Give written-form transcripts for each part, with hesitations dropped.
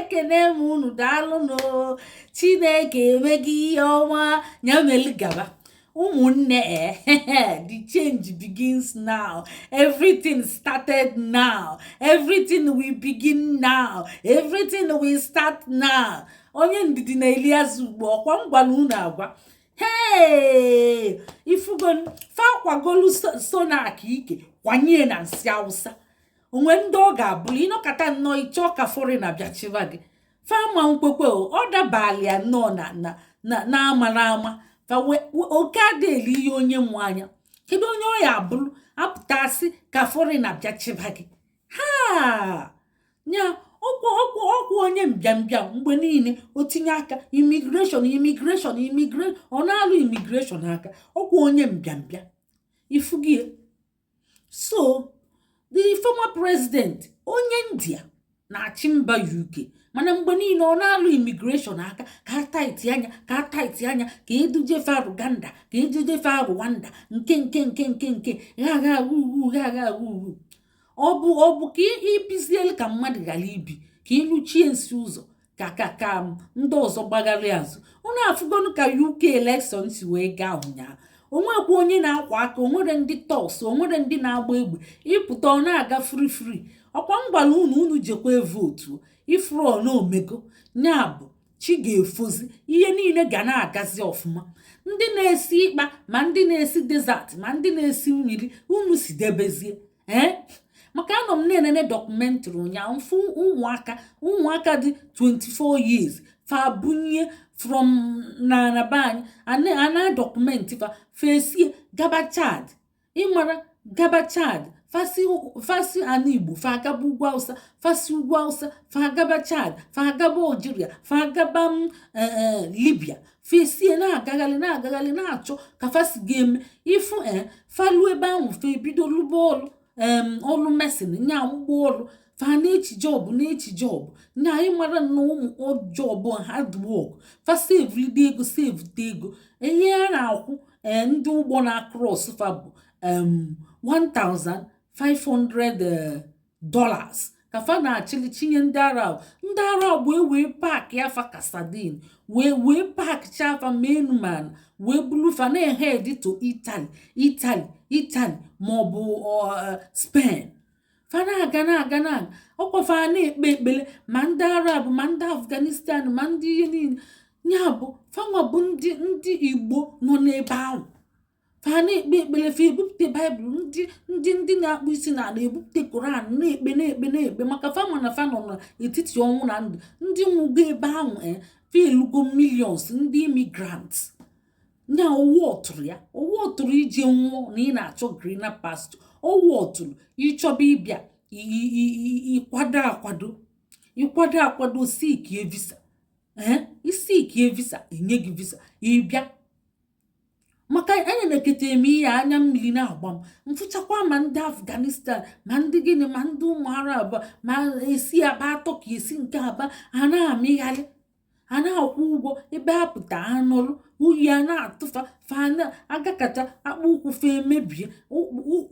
ekene m unu daalụnụ Chineke emego ihe ọma nyameli gaba ụmụnne the change begins now. Everything started now. Everything will begin now. Everything will start now. Onye ndidi na Elias ugbo ọkwa ngwala unu agwa hey ifugon fa kwagolu sonak ike kwanye na nsị Hausa onwe ndị ọ ga-abụrụ ịnọkọta nnọọ ịchọ ka foreign abịachiva gị fama nkwekwe ọ dabali ya nnọọ na amara ama fa oke adịghị ihe onye nwe anya kedu onye ọ ya abụrụ apụtasị ka foreign abịachiva gị ha nya ọkwa onye mbịambịa mgbe niile o tinye aka immigration ọ na-alụ immigration aka ọkwa onye mbịambịa ifugie. So the former president onye India na-achị mba UK mana mgbe niile ọ na-alụ immigration aka ka taiti anya ka edujefe Uganda ka edujefe Rwanda nke gha ọ bụ ka ibizielu ka mmadụ ghara ibi ka ịlụchie nsi ụzọ ka ndị ọzọ gbagharị azụ unu afụgonu ka UK election si wee gaa ụnyaahụ onwekwa onye na-akwa aka onwere ndị tọs onwere ndị na-agba egbe ịpụta ọ na-aga free ọkwa mgbala unu jekwa votu ifuru na omego nya bụ chi ga-efozi ihe niile ga na-agazi ọfụma ndị na-esi ịkpa ma ndị na-esi desert ma ndị na-esi mmiri unu si debezie maka anọ m na-enene dọkụmentrị ụnyaahụ mfu ụmụaka dị 24 years fa bunye from na be anyị ana dọkụmentị fesie gaba Chad ịmara gaba Chad fasi ana Igbo fa agaba ugwu Hausa fasi ugwu Hausa fa agaba Chad fa agaba Algeria fa agaba Libya fesie na-agaghalị na-achọ ka fasi ga-eme ifu falu ebe ahụ fe ebido lụba ọlụ mesin nya ụgbọ ọlụ fa na-echi jọbụ nya ịmara na ụmụ jọbụ hard work fa sevlide ego ihe a na-akwụ ndị ụgbọ na cross fa bụ $1,500 ka fa na-achịli chinye ndị Arab wee paaki afa kasadin wee paaki chafa menuman wee bulu fa na-ehed to Italy maọbụ Spain fa na-aga ọkwa fa na-ekpe ekpele ma ndị Arab ma ndị Afghanistan ma ndị ihe niile ya bụ fanwa bụ ndị Igbo nọ n'ebe ahụ fa na-ekpe ekpele fa ebupụte Baịbụl ndị na-akpụ isi na ebupụte Koran na-ekpe maka fa ma na fa nọ n'etiti ọnwụ na ndụ ndị nwụgo ebe ahụ fa elugo millions ndị immigrants nya owu ọtụrụ ije nwụọ na ị na-achọ greener pasture owu ọtụrụ ịchọba ịbịa ịkwado sikie visa isikie visa enye gị visa ịbịa maka anya na-ekete eme ihe anya mmiri na-agba m mfụchakwa ma ndị Afghanistan ma ndị gịnị ma ndị ụmụ Arab ma esi aba atọ ka esi nke aba ha na-amịgharị ha na-akwụ ụgwọ ebe ha pụta ha nọrụ uyi a na-atụfa fa na-agakata akpụ ụkwụ fa emebie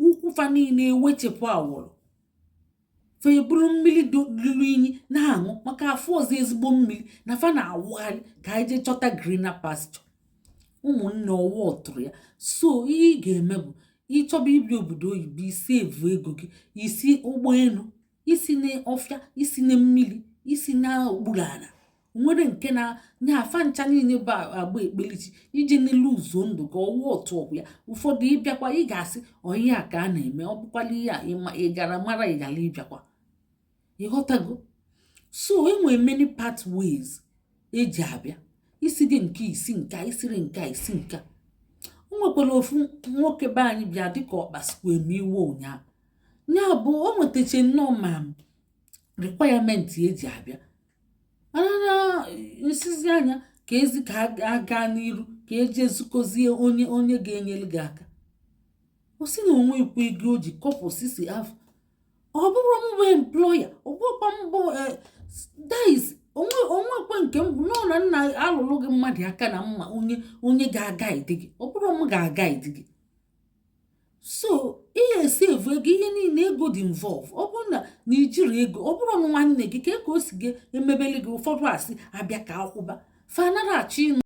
ụkwụ fa niile ewechepụ awụrụ fa eburu mmiri lụrụ inyi na-aṅụ maka afọ ọzọ ezigbo mmiri na fa na-awụgharị ka anyị jee chọta greener pasture ụmụnne ọwa ọtụrụ ya. So ihe ị ga-eme bụ ịchọba ibi obodo oyibo isi evu ego gị isi ụgbọelu isi n'ọfịa isi na mmiri isi na okpuru ala nwere nke na afa ncha niile bụ agba ekpelichi iji n'elu ụzọ ndụ ka ọwa otu ọbụ ya ụfọdụ ịbịakwa ị ga-asị ọhịa a ka a na-eme ọ bụkwala ihe a ị gara mara ị gara ịbịakwa ịghọtago. So enwere many pathways eji abịa isi gị nke isi nka isiri nka isi nka o nwekwara ofu nwoke be anyị bịa dịka ọkpasikwa eme iwe ụnyaahụ ya bụ o nwetache nnọọ ma requirement eji abịa ana nsizi anya ka ezi ka aga n'iru ka eje zukọzie onye ga-enyere gị aka o si na onwe ikwu ego o ji kọpụsị si afọ ọ bụrụ m bụ employer ọ bụkwa mbụ dice onwekwe nke mbụ n'ụlọ nna alụrụ gị mmadụ aka na mma onye ga-aga ide gị ọ bụrụ m ga-aga ide gị. So ihe save ego ihe niile ego dị involve. Ọ bụrụ na ijiri ego, ọ bụrụ ọnụ nwanne gị ka o si gị emebeli gị ụfọdụ asị abịa ka akwụba fa anara achọ ịnụ